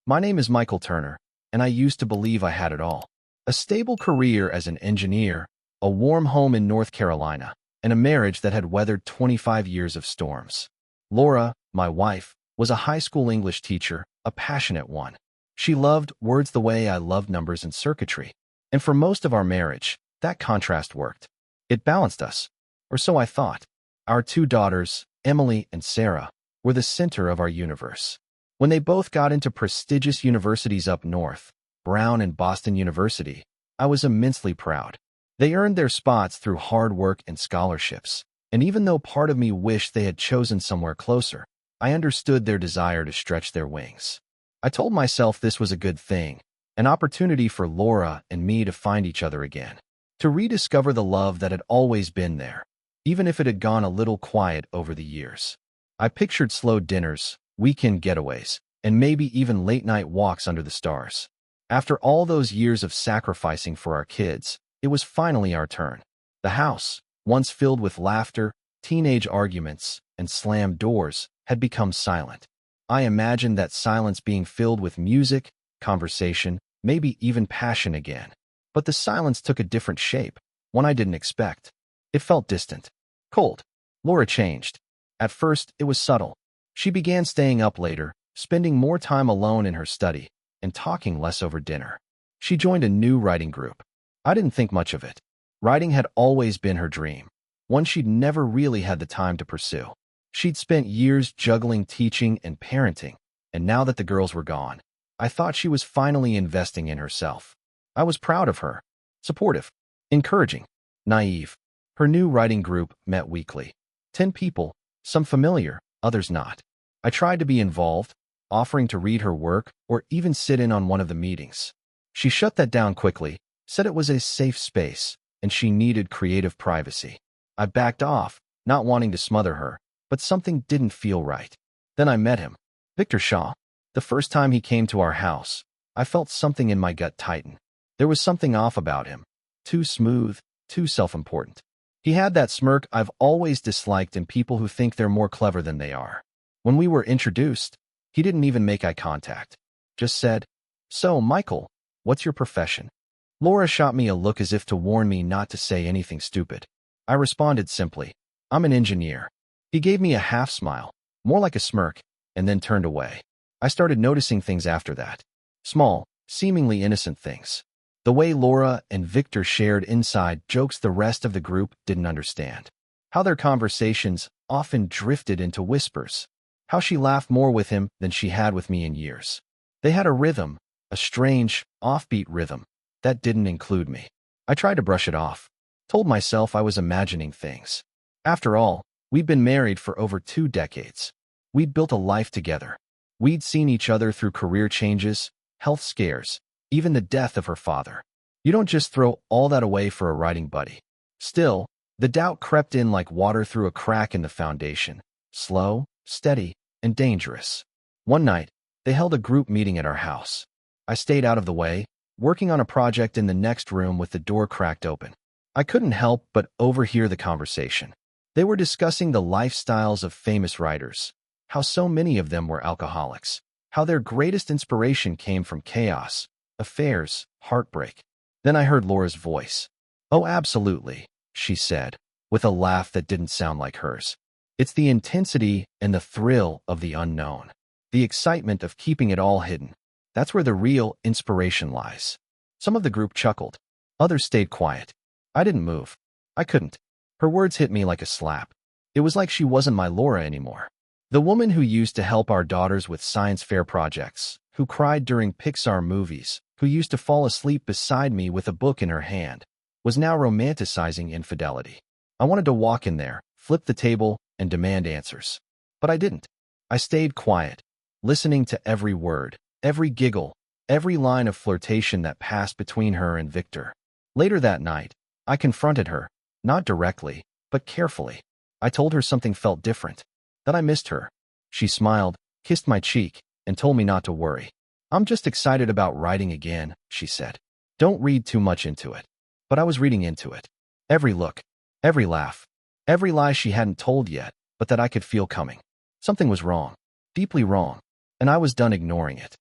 My name is Michael Turner, and I used to believe I had it all. A stable career as an engineer, a warm home in North Carolina, and a marriage that had weathered 25 years of storms. Laura, my wife, was a high school English teacher, a passionate one. She loved words the way I loved numbers and circuitry. And for most of our marriage, that contrast worked. It balanced us, or so I thought. Our two daughters, Emily and Sarah, were the center of our universe. When they both got into prestigious universities up north, Brown and Boston University, I was immensely proud. They earned their spots through hard work and scholarships, and even though part of me wished they had chosen somewhere closer, I understood their desire to stretch their wings. I told myself this was a good thing, an opportunity for Laura and me to find each other again, to rediscover the love that had always been there, even if it had gone a little quiet over the years. I pictured slow dinners, weekend getaways, and maybe even late-night walks under the stars. After all those years of sacrificing for our kids, it was finally our turn. The house, once filled with laughter, teenage arguments, and slammed doors, had become silent. I imagined that silence being filled with music, conversation, maybe even passion again. But the silence took a different shape, one I didn't expect. It felt distant, cold. Laura changed. At first, it was subtle. She began staying up later, spending more time alone in her study, and talking less over dinner. She joined a new writing group. I didn't think much of it. Writing had always been her dream, one she'd never really had the time to pursue. She'd spent years juggling teaching and parenting, and now that the girls were gone, I thought she was finally investing in herself. I was proud of her. Supportive, encouraging, naive. Her new writing group met weekly. 10 people, some familiar, others not. I tried to be involved, offering to read her work or even sit in on one of the meetings. She shut that down quickly, said it was a safe space, and she needed creative privacy. I backed off, not wanting to smother her, but something didn't feel right. Then I met him, Victor Shaw. The first time he came to our house, I felt something in my gut tighten. There was something off about him. Too smooth, too self-important. He had that smirk I've always disliked in people who think they're more clever than they are. When we were introduced, he didn't even make eye contact. Just said, "So, Michael, what's your profession?" Laura shot me a look as if to warn me not to say anything stupid. I responded simply, "I'm an engineer." He gave me a half smile, more like a smirk, and then turned away. I started noticing things after that. Small, seemingly innocent things. The way Laura and Victor shared inside jokes the rest of the group didn't understand. How their conversations often drifted into whispers. How she laughed more with him than she had with me in years. They had a rhythm, a strange, offbeat rhythm, that didn't include me. I tried to brush it off. Told myself I was imagining things. After all, we'd been married for over 2 decades. We'd built a life together. We'd seen each other through career changes, health scares, even the death of her father. You don't just throw all that away for a writing buddy. Still, the doubt crept in like water through a crack in the foundation. Slow, steady, and dangerous. One night, they held a group meeting at our house. I stayed out of the way, working on a project in the next room with the door cracked open. I couldn't help but overhear the conversation. They were discussing the lifestyles of famous writers, how so many of them were alcoholics, how their greatest inspiration came from chaos, affairs, heartbreak. Then I heard Laura's voice. "Oh, absolutely," she said, with a laugh that didn't sound like hers. "It's the intensity and the thrill of the unknown, the excitement of keeping it all hidden. That's where the real inspiration lies." Some of the group chuckled. Others stayed quiet. I didn't move. I couldn't. Her words hit me like a slap. It was like she wasn't my Laura anymore. The woman who used to help our daughters with science fair projects, who cried during Pixar movies, who used to fall asleep beside me with a book in her hand, was now romanticizing infidelity. I wanted to walk in there, flip the table, and demand answers. But I didn't. I stayed quiet, listening to every word, every giggle, every line of flirtation that passed between her and Victor. Later that night, I confronted her, not directly, but carefully. I told her something felt different, that I missed her. She smiled, kissed my cheek, and told me not to worry. "I'm just excited about writing again," she said. "Don't read too much into it." But I was reading into it. Every look, every laugh, every lie she hadn't told yet, but that I could feel coming. Something was wrong, deeply wrong, and I was done ignoring it.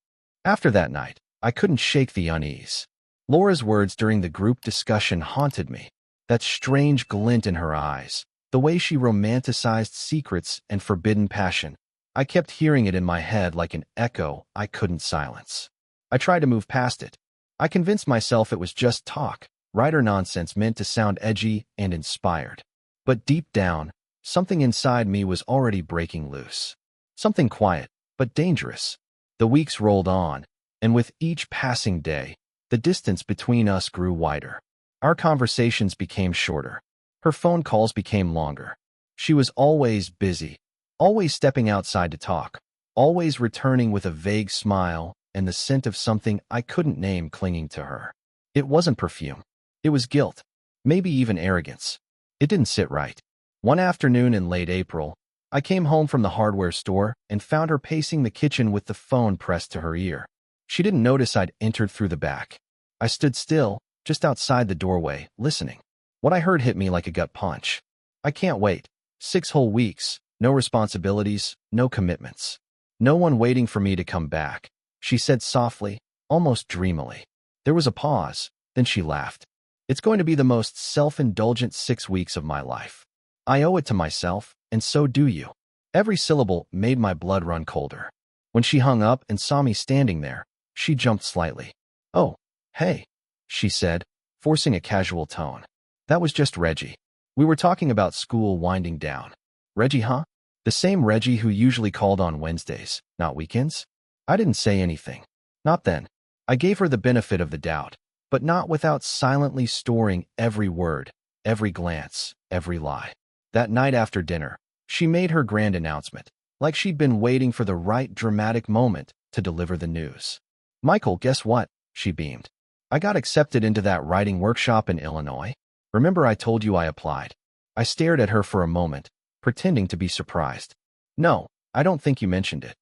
After that night, I couldn't shake the unease. Laura's words during the group discussion haunted me. That strange glint in her eyes, the way she romanticized secrets and forbidden passion. I kept hearing it in my head like an echo I couldn't silence. I tried to move past it. I convinced myself it was just talk, writer nonsense meant to sound edgy and inspired. But deep down, something inside me was already breaking loose. Something quiet, but dangerous. The weeks rolled on, and with each passing day, the distance between us grew wider. Our conversations became shorter. Her phone calls became longer. She was always busy, always stepping outside to talk, always returning with a vague smile and the scent of something I couldn't name clinging to her. It wasn't perfume. It was guilt, maybe even arrogance. It didn't sit right. One afternoon in late April, I came home from the hardware store and found her pacing the kitchen with the phone pressed to her ear. She didn't notice I'd entered through the back. I stood still, just outside the doorway, listening. What I heard hit me like a gut punch. I can't wait. 6 whole weeks, no responsibilities, no commitments. No one waiting for me to come back, she said softly, almost dreamily. There was a pause, then she laughed. It's going to be the most self-indulgent 6 weeks of my life. I owe it to myself, and so do you. Every syllable made my blood run colder. When she hung up and saw me standing there, she jumped slightly. Oh, hey, she said, forcing a casual tone. That was just Reggie. We were talking about school winding down. Reggie, huh? The same Reggie who usually called on Wednesdays, not weekends? I didn't say anything. Not then. I gave her the benefit of the doubt, but not without silently storing every word, every glance, every lie. That night after dinner, she made her grand announcement, like she'd been waiting for the right dramatic moment to deliver the news. Michael, guess what? She beamed. I got accepted into that writing workshop in Illinois. Remember I told you I applied? I stared at her for a moment, pretending to be surprised. No, I don't think you mentioned it.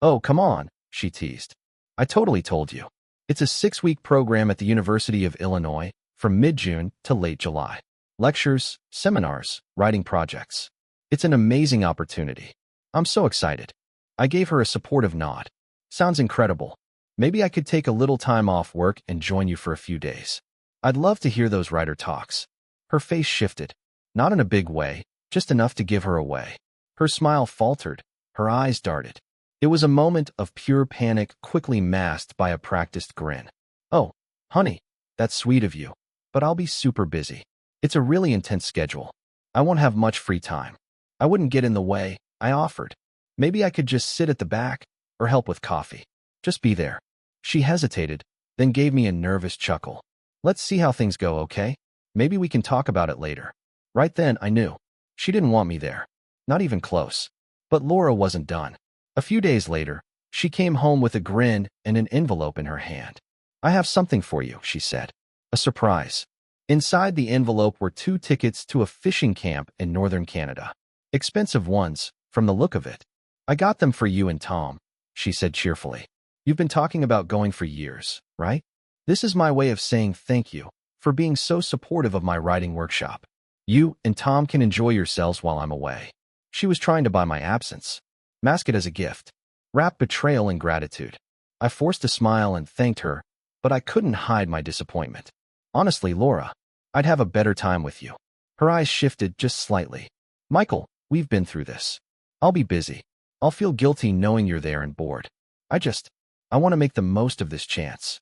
Oh, come on, she teased. I totally told you. It's a 6-week program at the University of Illinois, from mid-June to late July. Lectures, seminars, writing projects. It's an amazing opportunity. I'm so excited. I gave her a supportive nod. Sounds incredible. Maybe I could take a little time off work and join you for a few days. I'd love to hear those writer talks. Her face shifted, not in a big way, just enough to give her away. Her smile faltered, her eyes darted. It was a moment of pure panic quickly masked by a practiced grin. Oh, honey, that's sweet of you, but I'll be super busy. It's a really intense schedule. I won't have much free time. I wouldn't get in the way, I offered. Maybe I could just sit at the back or help with coffee. Just be there. She hesitated, then gave me a nervous chuckle. Let's see how things go, okay? Maybe we can talk about it later. Right then, I knew. She didn't want me there. Not even close. But Laura wasn't done. A few days later, she came home with a grin and an envelope in her hand. I have something for you, she said. A surprise. Inside the envelope were 2 tickets to a fishing camp in northern Canada. Expensive ones, from the look of it. I got them for you and Tom, she said cheerfully. You've been talking about going for years, right? This is my way of saying thank you for being so supportive of my writing workshop. You and Tom can enjoy yourselves while I'm away. She was trying to buy my absence. Mask it as a gift. Wrap betrayal in gratitude. I forced a smile and thanked her, but I couldn't hide my disappointment. Honestly, Laura, I'd have a better time with you. Her eyes shifted just slightly. Michael, we've been through this. I'll be busy. I'll feel guilty knowing you're there and bored. I want to make the most of this chance.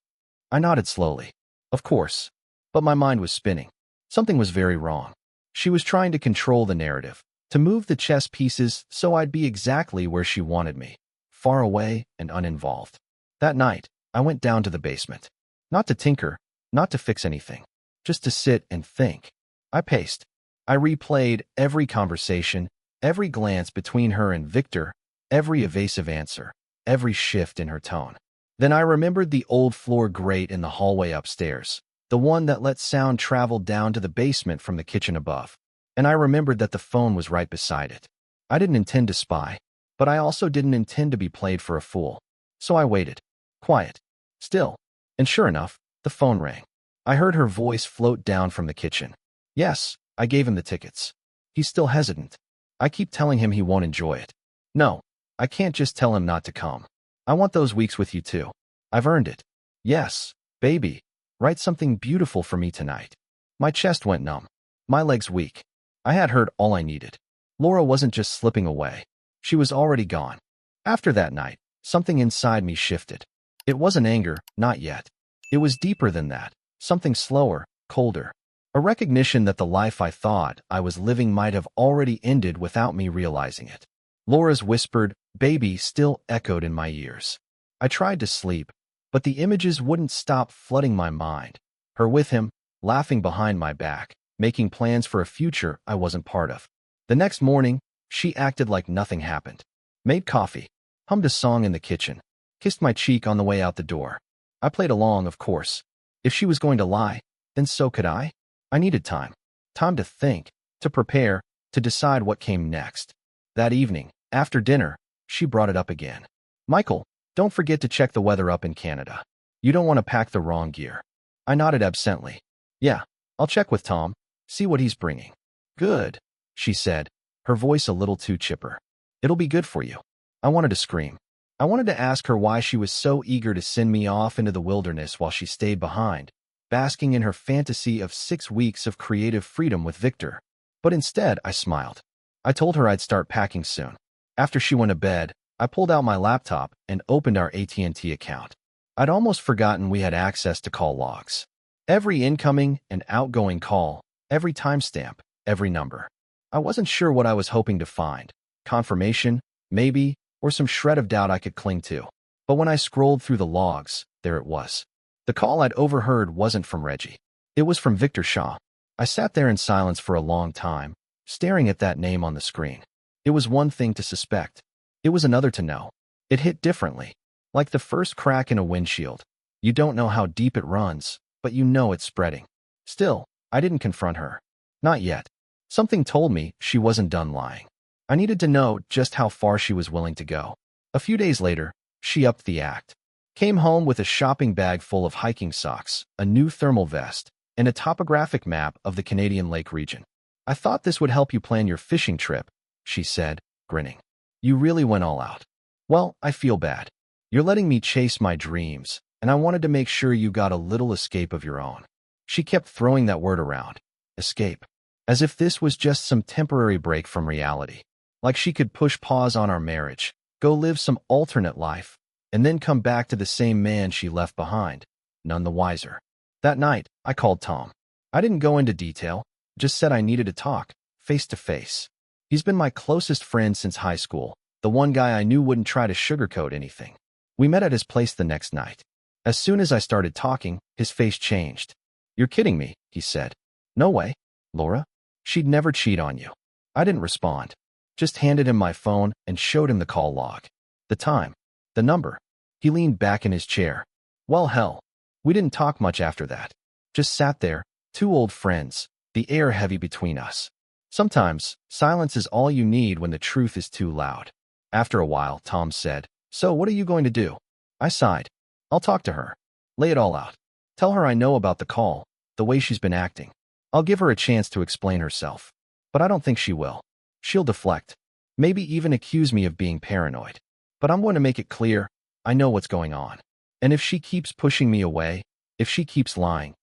I nodded slowly. Of course. But my mind was spinning. Something was very wrong. She was trying to control the narrative, to move the chess pieces so I'd be exactly where she wanted me, far away and uninvolved. That night, I went down to the basement. Not to tinker, not to fix anything, just to sit and think. I paced. I replayed every conversation, every glance between her and Victor, every evasive answer, every shift in her tone. Then I remembered the old floor grate in the hallway upstairs, the one that let sound travel down to the basement from the kitchen above. And I remembered that the phone was right beside it. I didn't intend to spy, but I also didn't intend to be played for a fool. So I waited, quiet, still, and sure enough, the phone rang. I heard her voice float down from the kitchen. Yes, I gave him the tickets. He's still hesitant. I keep telling him he won't enjoy it. No, I can't just tell him not to come. I want those weeks with you too. I've earned it. Yes, baby. Write something beautiful for me tonight. My chest went numb. My legs weak. I had heard all I needed. Laura wasn't just slipping away. She was already gone. After that night, something inside me shifted. It wasn't anger, not yet. It was deeper than that. Something slower, colder. A recognition that the life I thought I was living might have already ended without me realizing it. Laura's whispered, "Baby," still echoed in my ears. I tried to sleep, but the images wouldn't stop flooding my mind. Her with him, laughing behind my back, making plans for a future I wasn't part of. The next morning, she acted like nothing happened. Made coffee, hummed a song in the kitchen, kissed my cheek on the way out the door. I played along, of course. If she was going to lie, then so could I. I needed time. Time to think, to prepare, to decide what came next. That evening, after dinner, she brought it up again. "Michael, don't forget to check the weather up in Canada. You don't want to pack the wrong gear." I nodded absently. "Yeah, I'll check with Tom, see what he's bringing." "Good," she said, her voice a little too chipper. "It'll be good for you." I wanted to scream. I wanted to ask her why she was so eager to send me off into the wilderness while she stayed behind, basking in her fantasy of 6 weeks of creative freedom with Victor. But instead, I smiled. I told her I'd start packing soon. After she went to bed, I pulled out my laptop and opened our AT&T account. I'd almost forgotten we had access to call logs. Every incoming and outgoing call, every timestamp, every number. I wasn't sure what I was hoping to find. Confirmation, maybe, or some shred of doubt I could cling to. But when I scrolled through the logs, there it was. The call I'd overheard wasn't from Reggie. It was from Victor Shaw. I sat there in silence for a long time, staring at that name on the screen. It was one thing to suspect. It was another to know. It hit differently, like the first crack in a windshield. You don't know how deep it runs, but you know it's spreading. Still, I didn't confront her. Not yet. Something told me she wasn't done lying. I needed to know just how far she was willing to go. A few days later, she upped the act. Came home with a shopping bag full of hiking socks, a new thermal vest, and a topographic map of the Canadian Lake region. "I thought this would help you plan your fishing trip," she said, grinning. "You really went all out." "Well, I feel bad. You're letting me chase my dreams, and I wanted to make sure you got a little escape of your own." She kept throwing that word around. Escape. As if this was just some temporary break from reality. Like she could push pause on our marriage, go live some alternate life, and then come back to the same man she left behind, none the wiser. That night, I called Tom. I didn't go into detail, just said I needed to talk, face to face. He's been my closest friend since high school, the one guy I knew wouldn't try to sugarcoat anything. We met at his place the next night. As soon as I started talking, his face changed. "You're kidding me," he said. "No way, Laura. She'd never cheat on you." I didn't respond. Just handed him my phone and showed him the call log. The time. The number. He leaned back in his chair. Well, hell. We didn't talk much after that. Just sat there, two old friends, the air heavy between us. Sometimes, silence is all you need when the truth is too loud. After a while, Tom said, "So what are you going to do?" I sighed. "I'll talk to her. Lay it all out. Tell her I know about the call, the way she's been acting. I'll give her a chance to explain herself. But I don't think she will. She'll deflect. Maybe even accuse me of being paranoid. But I'm going to make it clear, I know what's going on. And if she keeps pushing me away, if she keeps lying,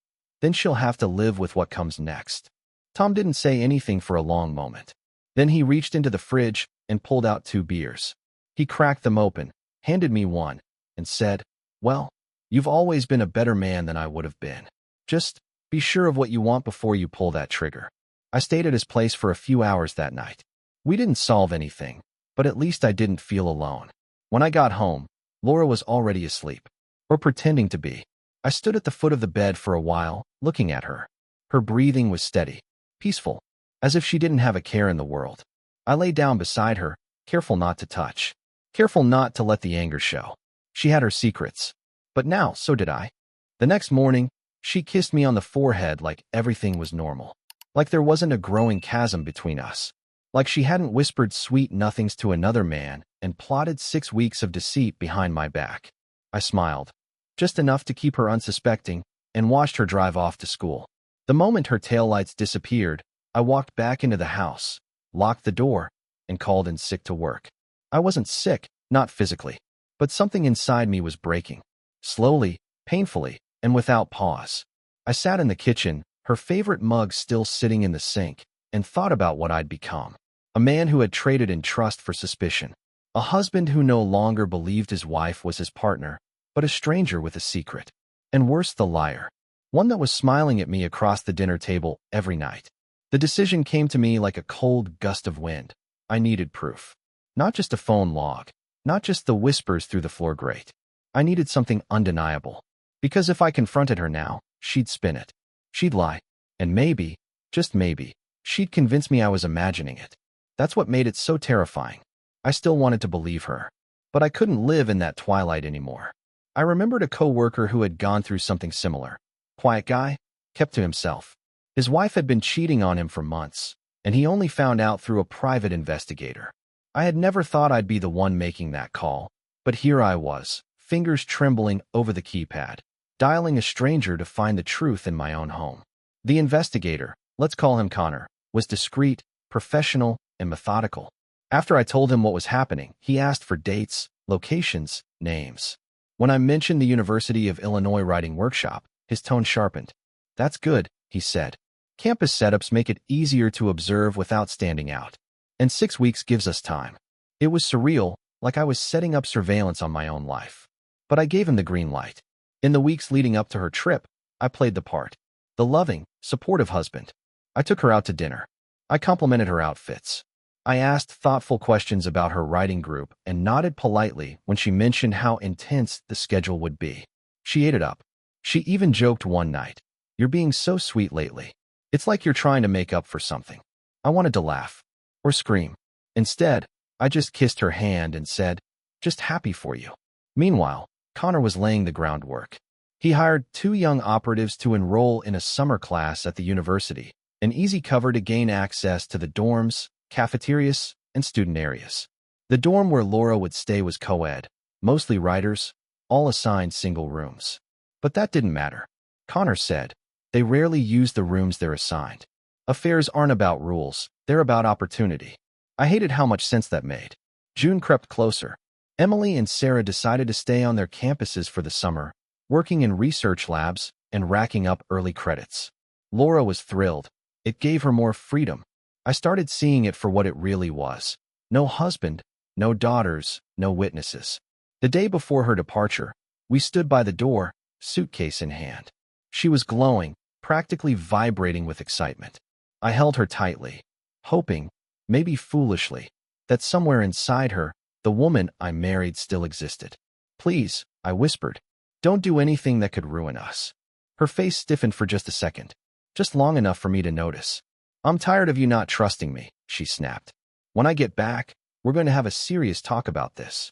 then she'll have to live with what comes next." Tom didn't say anything for a long moment. Then he reached into the fridge and pulled out 2 beers. He cracked them open, handed me one, and said, "Well, you've always been a better man than I would have been. Just be sure of what you want before you pull that trigger." I stayed at his place for a few hours that night. We didn't solve anything, but at least I didn't feel alone. When I got home, Laura was already asleep, or pretending to be. I stood at the foot of the bed for a while, looking at her. Her breathing was steady, peaceful, as if she didn't have a care in the world. I lay down beside her, careful not to touch, careful not to let the anger show. She had her secrets, but now so did I. The next morning, she kissed me on the forehead like everything was normal, like there wasn't a growing chasm between us, like she hadn't whispered sweet nothings to another man and plotted 6 weeks of deceit behind my back. I smiled, just enough to keep her unsuspecting, and watched her drive off to school. The moment her taillights disappeared, I walked back into the house, locked the door, and called in sick to work. I wasn't sick, not physically, but something inside me was breaking. Slowly, painfully, and without pause. I sat in the kitchen, her favorite mug still sitting in the sink, and thought about what I'd become. A man who had traded in trust for suspicion. A husband who no longer believed his wife was his partner, but a stranger with a secret. And worse, the liar. One that was smiling at me across the dinner table every night. The decision came to me like a cold gust of wind. I needed proof. Not just a phone log. Not just the whispers through the floor grate. I needed something undeniable. Because if I confronted her now, she'd spin it. She'd lie. And maybe, just maybe, she'd convince me I was imagining it. That's what made it so terrifying. I still wanted to believe her. But I couldn't live in that twilight anymore. I remembered a co-worker who had gone through something similar. Quiet guy, kept to himself. His wife had been cheating on him for months, and he only found out through a private investigator. I had never thought I'd be the one making that call, but here I was, fingers trembling over the keypad, dialing a stranger to find the truth in my own home. The investigator, let's call him Connor, was discreet, professional, and methodical. After I told him what was happening, he asked for dates, locations, names. When I mentioned the University of Illinois writing workshop, his tone sharpened. That's good, he said. Campus setups make it easier to observe without standing out. And 6 weeks gives us time. It was surreal, like I was setting up surveillance on my own life. But I gave him the green light. In the weeks leading up to her trip, I played the part. The loving, supportive husband. I took her out to dinner. I complimented her outfits. I asked thoughtful questions about her writing group and nodded politely when she mentioned how intense the schedule would be. She ate it up. She even joked one night, "You're being so sweet lately. It's like you're trying to make up for something." I wanted to laugh. Or scream. Instead, I just kissed her hand and said, "Just happy for you." Meanwhile, Connor was laying the groundwork. He hired 2 young operatives to enroll in a summer class at the university, an easy cover to gain access to the dorms, cafeterias, and student areas. The dorm where Laura would stay was co-ed, mostly writers, all assigned single rooms. But that didn't matter. Connor said, they rarely use the rooms they're assigned. Affairs aren't about rules, they're about opportunity. I hated how much sense that made. June crept closer. Emily and Sarah decided to stay on their campuses for the summer, working in research labs and racking up early credits. Laura was thrilled. It gave her more freedom. I started seeing it for what it really was. No husband, no daughters, no witnesses. The day before her departure, we stood by the door, suitcase in hand. She was glowing, practically vibrating with excitement. I held her tightly, hoping, maybe foolishly, that somewhere inside her, the woman I married still existed. "Please," I whispered, "don't do anything that could ruin us." Her face stiffened for just a second, just long enough for me to notice. "I'm tired of you not trusting me," she snapped. "When I get back, we're going to have a serious talk about this."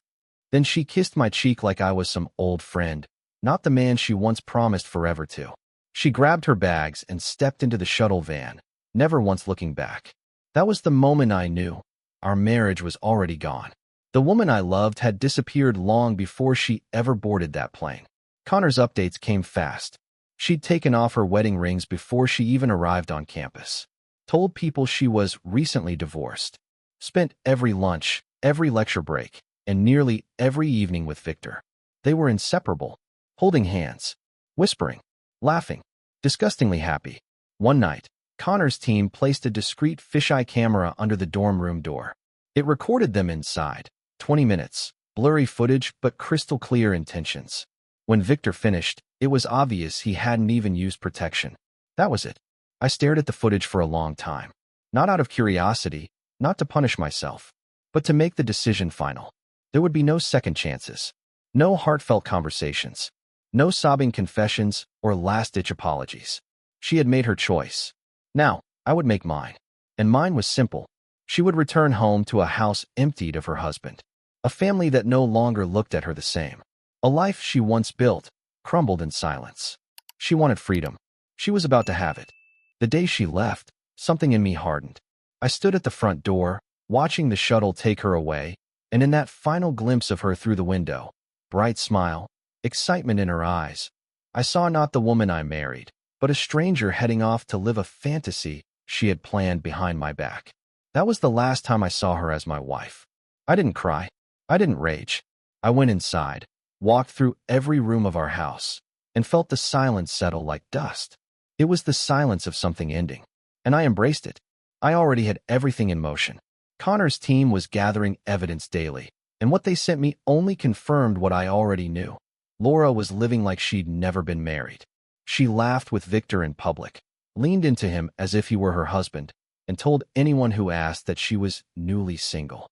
Then she kissed my cheek like I was some old friend, not the man she once promised forever to. She grabbed her bags and stepped into the shuttle van, never once looking back. That was the moment I knew. Our marriage was already gone. The woman I loved had disappeared long before she ever boarded that plane. Connor's updates came fast. She'd taken off her wedding rings before she even arrived on campus. Told people she was recently divorced. Spent every lunch, every lecture break, and nearly every evening with Victor. They were inseparable, holding hands, whispering, laughing, disgustingly happy. One night, Connor's team placed a discreet fisheye camera under the dorm room door. It recorded them inside. 20 minutes, blurry footage but crystal clear intentions. When Victor finished, it was obvious he hadn't even used protection. That was it. I stared at the footage for a long time. Not out of curiosity, not to punish myself, but to make the decision final. There would be no second chances. No heartfelt conversations. No sobbing confessions or last-ditch apologies. She had made her choice. Now, I would make mine. And mine was simple. She would return home to a house emptied of her husband. A family that no longer looked at her the same. A life she once built, crumbled in silence. She wanted freedom. She was about to have it. The day she left, something in me hardened. I stood at the front door, watching the shuttle take her away, and in that final glimpse of her through the window, bright smile, excitement in her eyes, I saw not the woman I married, but a stranger heading off to live a fantasy she had planned behind my back. That was the last time I saw her as my wife. I didn't cry. I didn't rage. I went inside, walked through every room of our house, and felt the silence settle like dust. It was the silence of something ending, and I embraced it. I already had everything in motion. Connor's team was gathering evidence daily, and what they sent me only confirmed what I already knew. Laura was living like she'd never been married. She laughed with Victor in public, leaned into him as if he were her husband, and told anyone who asked that she was newly single.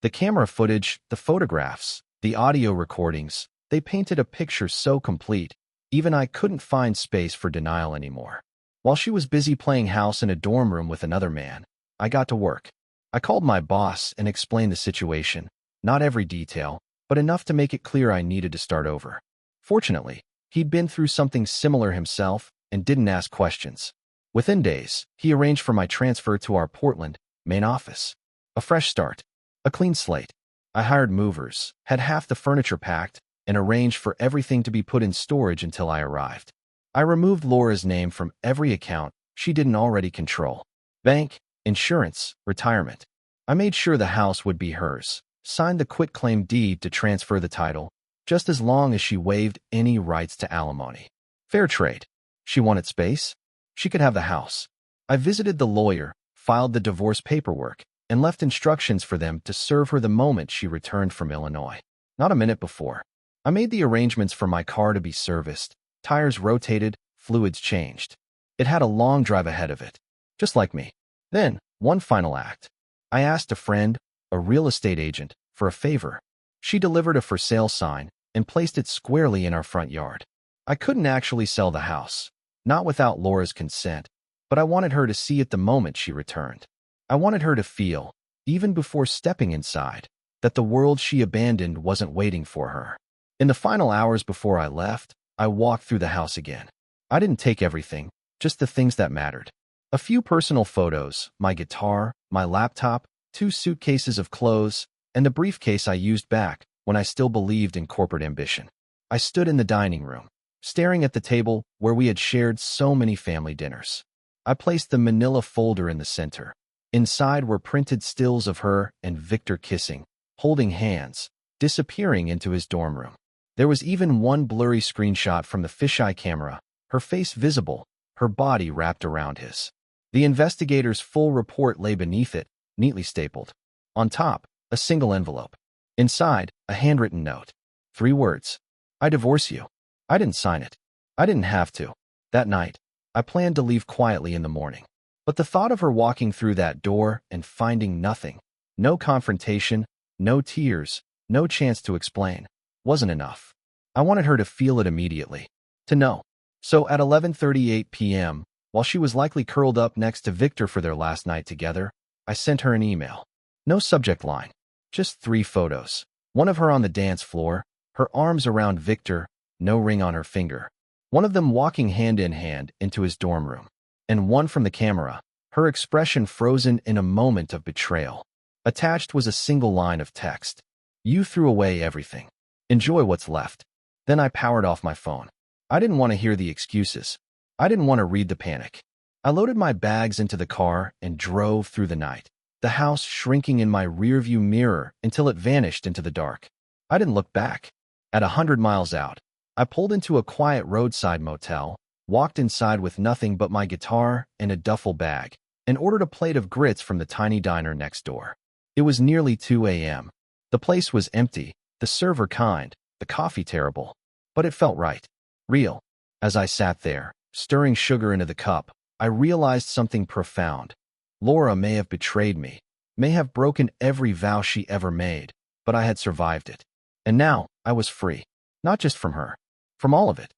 The camera footage, the photographs, the audio recordings, they painted a picture so complete, even I couldn't find space for denial anymore. While she was busy playing house in a dorm room with another man, I got to work. I called my boss and explained the situation, not every detail, but enough to make it clear I needed to start over. Fortunately, he'd been through something similar himself and didn't ask questions. Within days, he arranged for my transfer to our Portland, Maine office. A fresh start. A clean slate. I hired movers, had half the furniture packed, and arranged for everything to be put in storage until I arrived. I removed Laura's name from every account she didn't already control. Bank, insurance, retirement. I made sure the house would be hers, signed the quitclaim deed to transfer the title, just as long as she waived any rights to alimony. Fair trade. She wanted space? She could have the house. I visited the lawyer, filed the divorce paperwork, and left instructions for them to serve her the moment she returned from Illinois. Not a minute before. I made the arrangements for my car to be serviced, tires rotated, fluids changed. It had a long drive ahead of it, just like me. Then, one final act. I asked a friend, a real estate agent, for a favor. She delivered a for sale sign and placed it squarely in our front yard. I couldn't actually sell the house, not without Laura's consent, but I wanted her to see it the moment she returned. I wanted her to feel, even before stepping inside, that the world she abandoned wasn't waiting for her. In the final hours before I left, I walked through the house again. I didn't take everything, just the things that mattered. A few personal photos, my guitar, my laptop, 2 suitcases of clothes, and the briefcase I used back when I still believed in corporate ambition. I stood in the dining room, staring at the table where we had shared so many family dinners. I placed the manila folder in the center. Inside were printed stills of her and Victor kissing, holding hands, disappearing into his dorm room. There was even one blurry screenshot from the fisheye camera, her face visible, her body wrapped around his. The investigator's full report lay beneath it, neatly stapled. On top, a single envelope. Inside, a handwritten note. 3 words. I divorce you. I didn't sign it. I didn't have to. That night, I planned to leave quietly in the morning. But the thought of her walking through that door and finding nothing, no confrontation, no tears, no chance to explain, wasn't enough. I wanted her to feel it immediately, to know. So at 11:38 p.m., while she was likely curled up next to Victor for their last night together, I sent her an email. No subject line, just 3 photos. One of her on the dance floor, her arms around Victor, no ring on her finger. One of them walking hand in hand into his dorm room. And one from the camera, her expression frozen in a moment of betrayal. Attached was a single line of text. You threw away everything. Enjoy what's left. Then I powered off my phone. I didn't want to hear the excuses. I didn't want to read the panic. I loaded my bags into the car and drove through the night, the house shrinking in my rearview mirror until it vanished into the dark. I didn't look back. At 100 miles out, I pulled into a quiet roadside motel, walked inside with nothing but my guitar and a duffel bag, and ordered a plate of grits from the tiny diner next door. It was nearly 2 a.m. The place was empty, the server kind, the coffee terrible, but it felt right, real. As I sat there, stirring sugar into the cup, I realized something profound. Laura may have betrayed me, may have broken every vow she ever made, but I had survived it. And now, I was free. Not just from her, from all of it.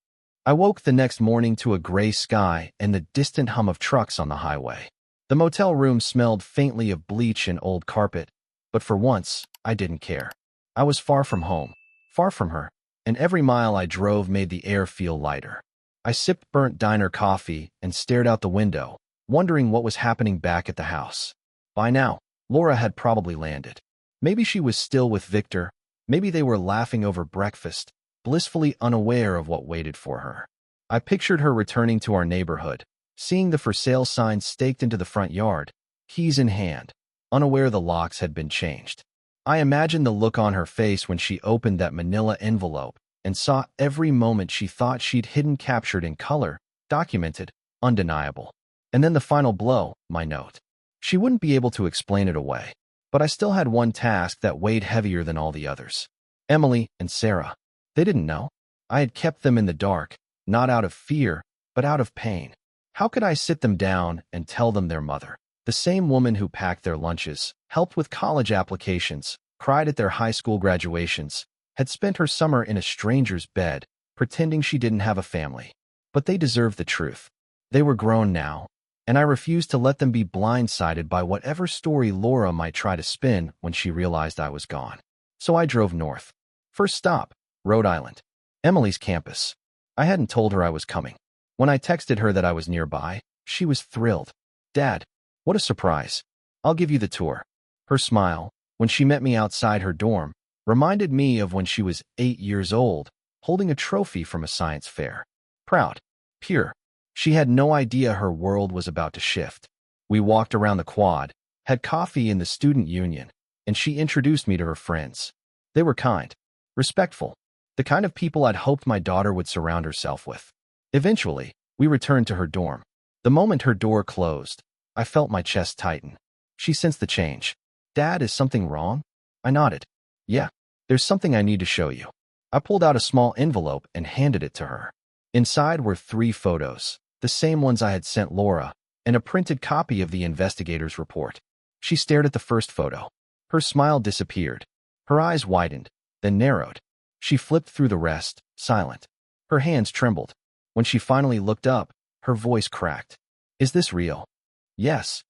I woke the next morning to a gray sky and the distant hum of trucks on the highway. The motel room smelled faintly of bleach and old carpet, but for once, I didn't care. I was far from home, far from her, and every mile I drove made the air feel lighter. I sipped burnt diner coffee and stared out the window, wondering what was happening back at the house. By now, Laura had probably landed. Maybe she was still with Victor, maybe they were laughing over breakfast, blissfully unaware of what waited for her. I pictured her returning to our neighborhood, seeing the for sale sign staked into the front yard, keys in hand, unaware the locks had been changed. I imagined the look on her face when she opened that manila envelope, and saw every moment she thought she'd hidden captured in color, documented, undeniable. And then the final blow, my note. She wouldn't be able to explain it away. But I still had one task that weighed heavier than all the others. Emily and Sarah. They didn't know. I had kept them in the dark, not out of fear, but out of pain. How could I sit them down and tell them their mother, the same woman who packed their lunches, helped with college applications, cried at their high school graduations, had spent her summer in a stranger's bed, pretending she didn't have a family? But they deserved the truth. They were grown now, and I refused to let them be blindsided by whatever story Laura might try to spin when she realized I was gone. So I drove north. First stop, Rhode Island. Emily's campus. I hadn't told her I was coming. When I texted her that I was nearby, she was thrilled. Dad, what a surprise. I'll give you the tour. Her smile, when she met me outside her dorm, reminded me of when she was 8 years old, holding a trophy from a science fair. Proud. Pure. She had no idea her world was about to shift. We walked around the quad, had coffee in the student union, and she introduced me to her friends. They were kind, respectful, the kind of people I'd hoped my daughter would surround herself with. Eventually, we returned to her dorm. The moment her door closed, I felt my chest tighten. She sensed the change. Dad, is something wrong? I nodded. Yeah, there's something I need to show you. I pulled out a small envelope and handed it to her. Inside were 3 photos, the same ones I had sent Laura, and a printed copy of the investigator's report. She stared at the first photo. Her smile disappeared. Her eyes widened, then narrowed. She flipped through the rest, silent. Her hands trembled. When she finally looked up, her voice cracked. Is this real? Yes.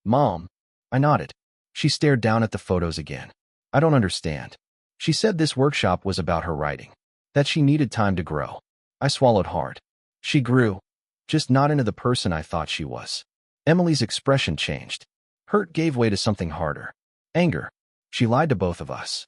Mom. I nodded. She stared down at the photos again. I don't understand. She said this workshop was about her writing, that she needed time to grow. I swallowed hard. She grew, just not into the person I thought she was. Emily's expression changed. Hurt gave way to something harder. Anger. She lied to both of us.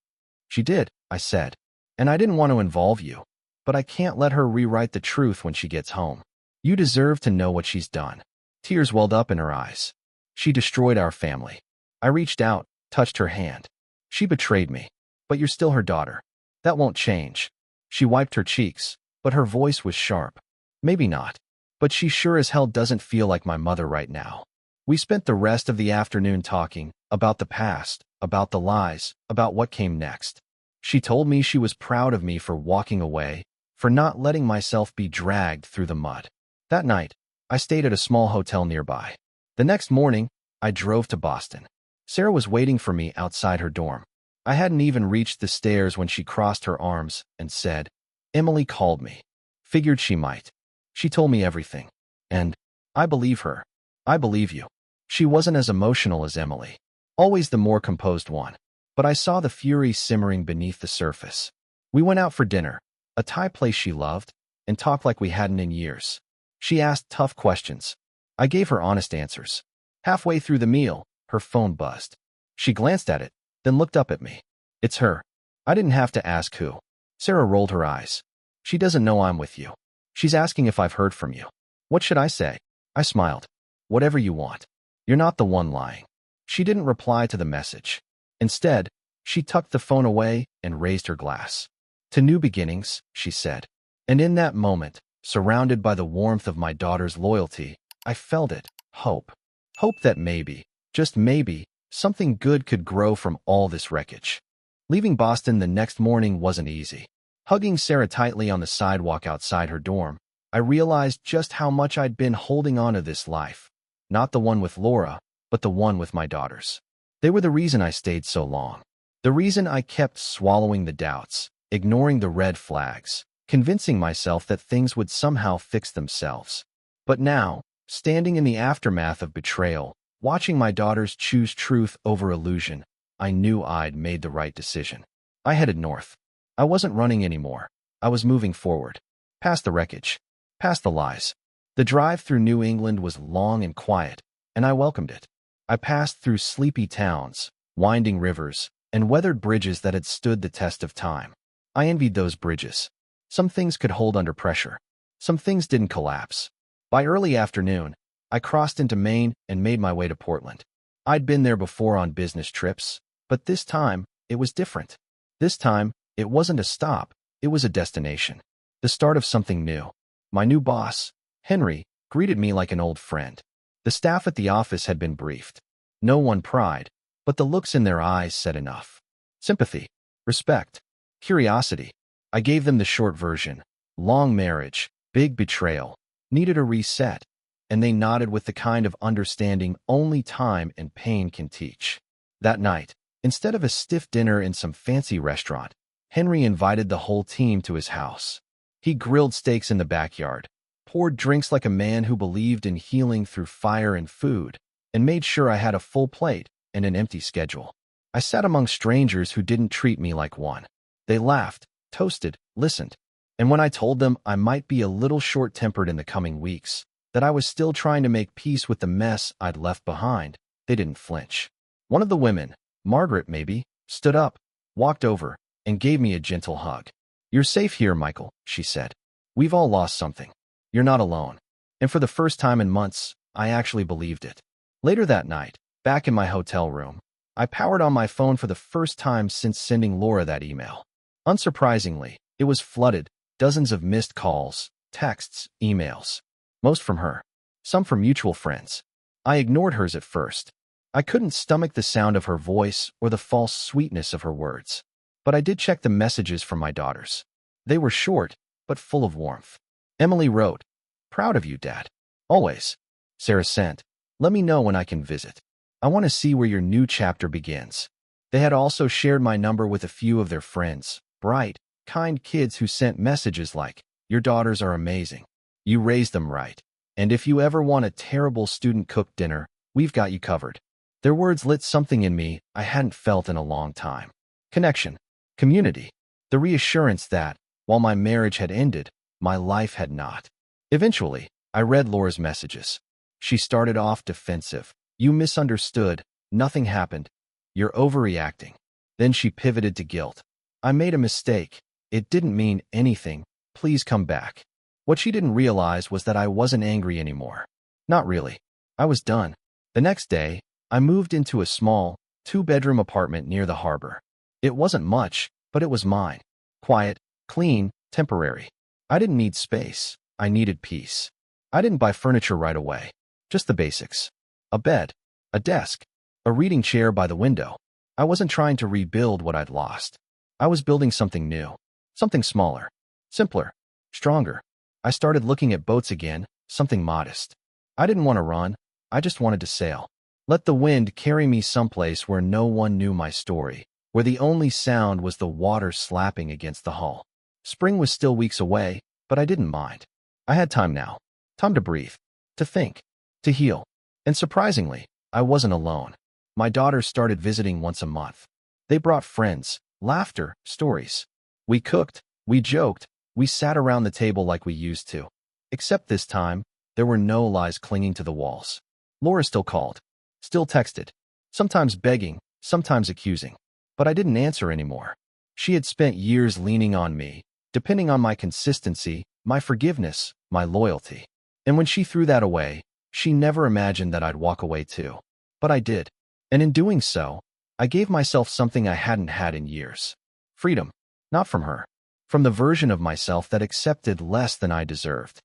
She did, I said. And I didn't want to involve you. But I can't let her rewrite the truth when she gets home. You deserve to know what she's done. Tears welled up in her eyes. She destroyed our family. I reached out, touched her hand. She betrayed me. But you're still her daughter. That won't change. She wiped her cheeks, but her voice was sharp. Maybe not. But she sure as hell doesn't feel like my mother right now. We spent the rest of the afternoon talking about the past, about the lies, about what came next. She told me she was proud of me for walking away, for not letting myself be dragged through the mud. That night, I stayed at a small hotel nearby. The next morning, I drove to Boston. Sarah was waiting for me outside her dorm. I hadn't even reached the stairs when she crossed her arms and said, Emily called me. Figured she might. She told me everything. And I believe her. I believe you. She wasn't as emotional as Emily. Always the more composed one. But I saw the fury simmering beneath the surface. We went out for dinner, a Thai place she loved, and talked like we hadn't in years. She asked tough questions. I gave her honest answers. Halfway through the meal, her phone buzzed. She glanced at it, then looked up at me. It's her. I didn't have to ask who. Sarah rolled her eyes. She doesn't know I'm with you. She's asking if I've heard from you. What should I say? I smiled. Whatever you want. You're not the one lying. She didn't reply to the message. Instead, she tucked the phone away and raised her glass. To new beginnings, she said. And in that moment, surrounded by the warmth of my daughter's loyalty, I felt it. Hope. Hope that maybe, just maybe, something good could grow from all this wreckage. Leaving Boston the next morning wasn't easy. Hugging Sarah tightly on the sidewalk outside her dorm, I realized just how much I'd been holding on to this life. Not the one with Laura, but the one with my daughters. They were the reason I stayed so long. The reason I kept swallowing the doubts, ignoring the red flags, convincing myself that things would somehow fix themselves. But now, standing in the aftermath of betrayal, watching my daughters choose truth over illusion, I knew I'd made the right decision. I headed north. I wasn't running anymore. I was moving forward. Past the wreckage. Past the lies. The drive through New England was long and quiet, and I welcomed it. I passed through sleepy towns, winding rivers, and weathered bridges that had stood the test of time. I envied those bridges. Some things could hold under pressure. Some things didn't collapse. By early afternoon, I crossed into Maine and made my way to Portland. I'd been there before on business trips, but this time, it was different. This time, it wasn't a stop, It was a destination. The start of something new. My new boss, Henry, greeted me like an old friend. The staff at the office had been briefed. No one pried, but the looks in their eyes said enough. Sympathy, respect, curiosity. I gave them the short version. Long marriage, big betrayal, needed a reset, and they nodded with the kind of understanding only time and pain can teach. That night, instead of a stiff dinner in some fancy restaurant, Henry invited the whole team to his house. He grilled steaks in the backyard, poured drinks like a man who believed in healing through fire and food, and made sure I had a full plate and an empty schedule. I sat among strangers who didn't treat me like one. They laughed, toasted, listened. And when I told them I might be a little short-tempered in the coming weeks, that I was still trying to make peace with the mess I'd left behind, they didn't flinch. One of the women, Margaret maybe, stood up, walked over, and gave me a gentle hug. "You're safe here, Michael," she said. "We've all lost something. You're not alone." And for the first time in months, I actually believed it. Later that night, back in my hotel room, I powered on my phone for the first time since sending Laura that email. Unsurprisingly, it was flooded, dozens of missed calls, texts, emails. Most from her, some from mutual friends. I ignored hers at first. I couldn't stomach the sound of her voice or the false sweetness of her words. But I did check the messages from my daughters. They were short, but full of warmth. Emily wrote, "Proud of you, Dad. Always." Sarah sent, "Let me know when I can visit. I want to see where your new chapter begins." They had also shared my number with a few of their friends, bright, kind kids who sent messages like, "Your daughters are amazing. You raised them right. And if you ever want a terrible student-cooked dinner, we've got you covered." Their words lit something in me I hadn't felt in a long time. Connection. Community. The reassurance that, while my marriage had ended, my life had not. Eventually, I read Laura's messages. She started off defensive. "You misunderstood. Nothing happened. You're overreacting." Then she pivoted to guilt. "I made a mistake. It didn't mean anything. Please come back." What she didn't realize was that I wasn't angry anymore. Not really. I was done. The next day, I moved into a small, two-bedroom apartment near the harbor. It wasn't much, but it was mine. Quiet, clean, temporary. I didn't need space. I needed peace. I didn't buy furniture right away. Just the basics. A bed, a desk, a reading chair by the window. I wasn't trying to rebuild what I'd lost. I was building something new. Something smaller. Simpler. Stronger. I started looking at boats again, something modest. I didn't want to run. I just wanted to sail. Let the wind carry me someplace where no one knew my story, where the only sound was the water slapping against the hull. Spring was still weeks away, but I didn't mind. I had time now. Time to breathe. To think. To heal. And surprisingly, I wasn't alone. My daughters started visiting once a month. They brought friends, laughter, stories. We cooked, we joked, we sat around the table like we used to. Except this time, there were no lies clinging to the walls. Laura still called, still texted, sometimes begging, sometimes accusing. But I didn't answer anymore. She had spent years leaning on me, depending on my consistency, my forgiveness, my loyalty. And when she threw that away, she never imagined that I'd walk away too. But I did. And in doing so, I gave myself something I hadn't had in years. Freedom. Not from her. From the version of myself that accepted less than I deserved.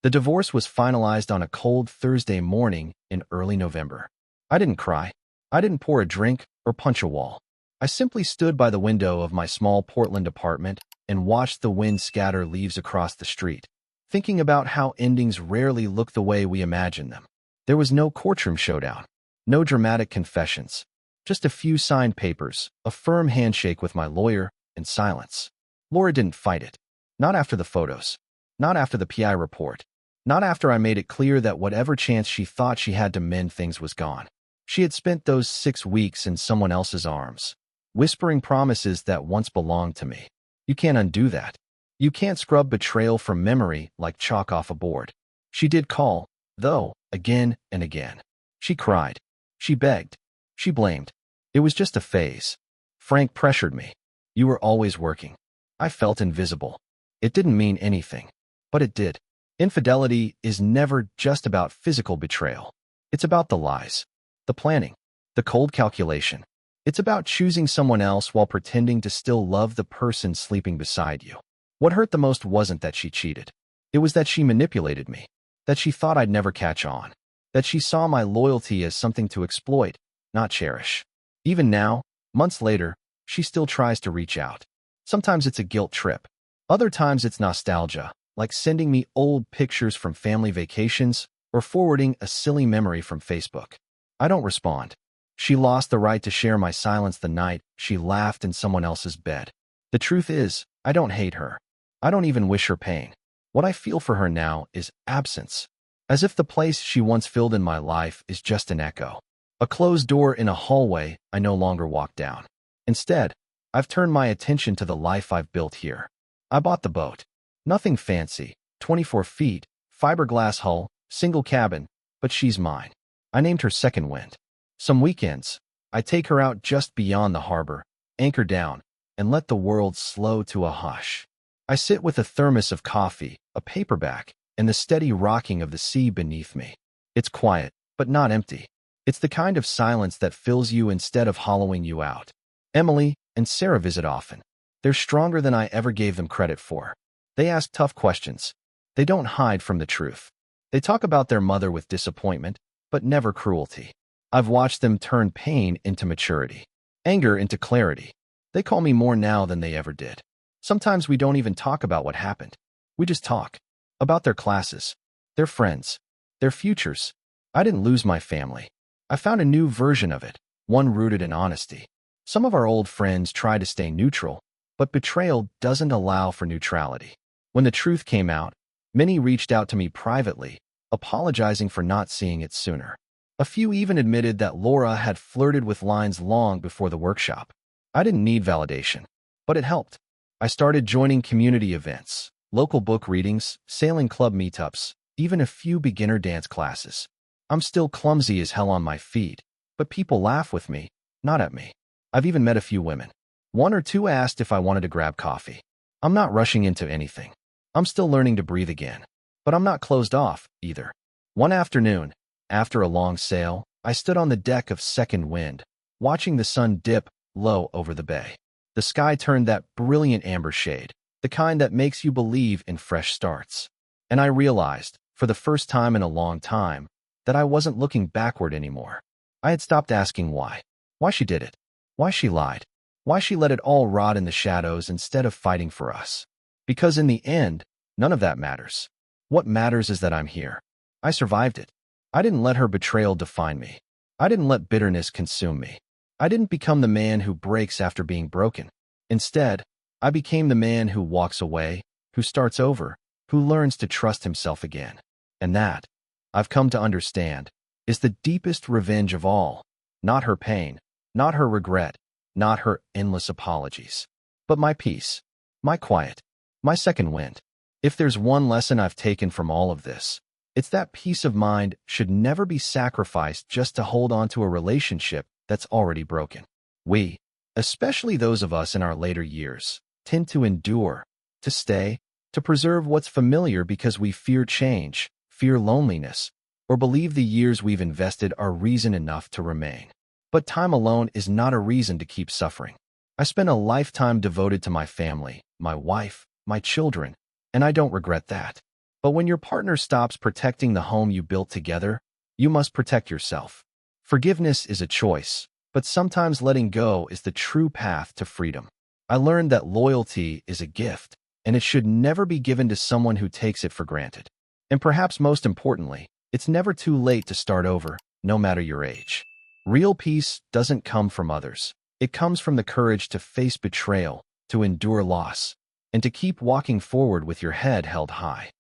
The divorce was finalized on a cold Thursday morning in early November. I didn't cry. I didn't pour a drink or punch a wall. I simply stood by the window of my small Portland apartment and watched the wind scatter leaves across the street, thinking about how endings rarely look the way we imagine them. There was no courtroom showdown, no dramatic confessions, just a few signed papers, a firm handshake with my lawyer, and silence. Laura didn't fight it. Not after the photos. Not after the PI report. Not after I made it clear that whatever chance she thought she had to mend things was gone. She had spent those 6 weeks in someone else's arms, whispering promises that once belonged to me. You can't undo that. You can't scrub betrayal from memory like chalk off a board. She did call, though, again and again. She cried. She begged. She blamed. It was just a phase. Frank pressured me. "You were always working." I felt invisible. It didn't mean anything, but it did. Infidelity is never just about physical betrayal. It's about the lies, the planning, the cold calculation. It's about choosing someone else while pretending to still love the person sleeping beside you. What hurt the most wasn't that she cheated. It was that she manipulated me, that she thought I'd never catch on, that she saw my loyalty as something to exploit, not cherish. Even now, months later, she still tries to reach out. Sometimes it's a guilt trip. Other times it's nostalgia, like sending me old pictures from family vacations or forwarding a silly memory from Facebook. I don't respond. She lost the right to share my silence the night she laughed in someone else's bed. The truth is, I don't hate her. I don't even wish her pain. What I feel for her now is absence, as if the place she once filled in my life is just an echo, a closed door in a hallway I no longer walk down. Instead, I've turned my attention to the life I've built here. I bought the boat. Nothing fancy, 24 feet, fiberglass hull, single cabin, but she's mine. I named her Second Wind. Some weekends, I take her out just beyond the harbor, anchor down, and let the world slow to a hush. I sit with a thermos of coffee, a paperback, and the steady rocking of the sea beneath me. It's quiet, but not empty. It's the kind of silence that fills you instead of hollowing you out. Emily and Sarah visit often. They're stronger than I ever gave them credit for. They ask tough questions. They don't hide from the truth. They talk about their mother with disappointment, but never cruelty. I've watched them turn pain into maturity, anger into clarity. They call me more now than they ever did. Sometimes we don't even talk about what happened. We just talk about their classes, their friends, their futures. I didn't lose my family. I found a new version of it, one rooted in honesty. Some of our old friends try to stay neutral, but betrayal doesn't allow for neutrality. When the truth came out, many reached out to me privately, apologizing for not seeing it sooner. A few even admitted that Laura had flirted with lines long before the workshop. I didn't need validation, but it helped. I started joining community events, local book readings, sailing club meetups, even a few beginner dance classes. I'm still clumsy as hell on my feet, but people laugh with me, not at me. I've even met a few women. One or two asked if I wanted to grab coffee. I'm not rushing into anything. I'm still learning to breathe again. But I'm not closed off, either. One afternoon, after a long sail, I stood on the deck of Second Wind, watching the sun dip low over the bay. The sky turned that brilliant amber shade, the kind that makes you believe in fresh starts. And I realized, for the first time in a long time, that I wasn't looking backward anymore. I had stopped asking why she did it, why she lied, why she let it all rot in the shadows instead of fighting for us. Because in the end, none of that matters. What matters is that I'm here. I survived it. I didn't let her betrayal define me. I didn't let bitterness consume me. I didn't become the man who breaks after being broken. Instead, I became the man who walks away, who starts over, who learns to trust himself again. And that, I've come to understand, is the deepest revenge of all. Not her pain, not her regret, not her endless apologies, but my peace, my quiet, my second wind. If there's one lesson I've taken from all of this, it's that peace of mind should never be sacrificed just to hold on to a relationship that's already broken. We, especially those of us in our later years, tend to endure, to stay, to preserve what's familiar because we fear change, fear loneliness, or believe the years we've invested are reason enough to remain. But time alone is not a reason to keep suffering. I spent a lifetime devoted to my family, my wife, my children, and I don't regret that. But when your partner stops protecting the home you built together, you must protect yourself. Forgiveness is a choice, but sometimes letting go is the true path to freedom. I learned that loyalty is a gift, and it should never be given to someone who takes it for granted. And perhaps most importantly, it's never too late to start over, no matter your age. Real peace doesn't come from others. It comes from the courage to face betrayal, to endure loss, and to keep walking forward with your head held high.